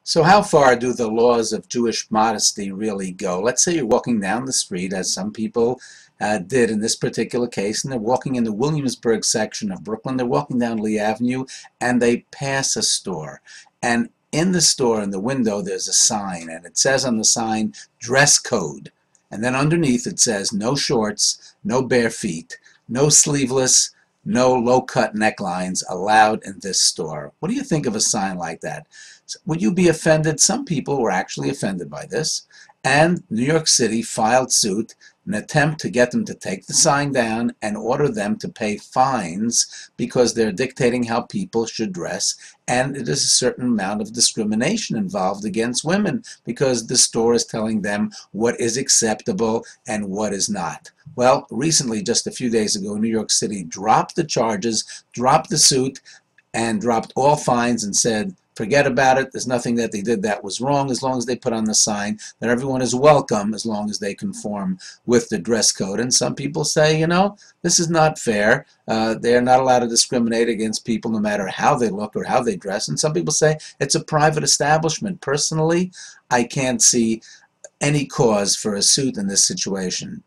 So how far do the laws of Jewish modesty really go? Let's say you're walking down the street, as some people did in this particular case, and they're walking in the Williamsburg section of Brooklyn. They're walking down Lee Avenue, and they pass a store. And in the store, in the window, there's a sign, and it says on the sign, dress code. And then underneath it says, no shorts, no bare feet, no sleeveless, no low-cut necklines allowed in this store. What do you think of a sign like that? Would you be offended? Some people were actually offended by this, and New York City filed suit in an attempt to get them to take the sign down and order them to pay fines because they're dictating how people should dress, and it is a certain amount of discrimination involved against women because the store is telling them what is acceptable and what is not. Well, recently, just a few days ago, New York City dropped the charges, dropped the suit, and dropped all fines and said, forget about it. There's nothing that they did that was wrong as long as they put on the sign that everyone is welcome as long as they conform with the dress code. And some people say, you know, this is not fair. They're not allowed to discriminate against people no matter how they look or how they dress. And some people say it's a private establishment. Personally, I can't see any cause for a suit in this situation.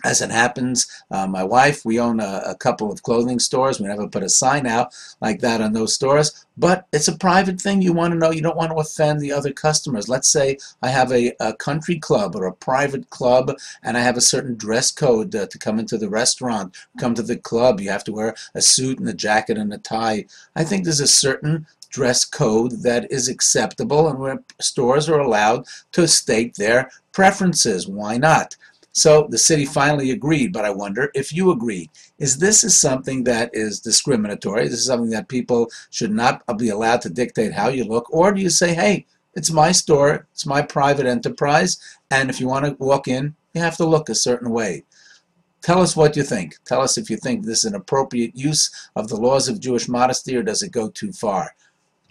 As it happens, my wife, we own a couple of clothing stores. We never put a sign out like that on those stores, but it's a private thing. You want to know, you don't want to offend the other customers. Let's say I have a country club or a private club, and I have a certain dress code to come into the restaurant, come to the club. You have to wear a suit and a jacket and a tie. I think there's a certain dress code that is acceptable and where stores are allowed to state their preferences. Why not? So the city finally agreed, but I wonder if you agree. Is this something that is discriminatory? Is this something that people should not be allowed to dictate how you look? Or do you say, hey, it's my store, it's my private enterprise, and if you want to walk in, you have to look a certain way? Tell us what you think. Tell us if you think this is an appropriate use of the laws of Jewish modesty, or does it go too far?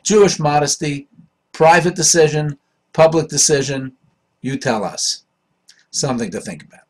Jewish modesty, private decision, public decision, you tell us. Something to think about.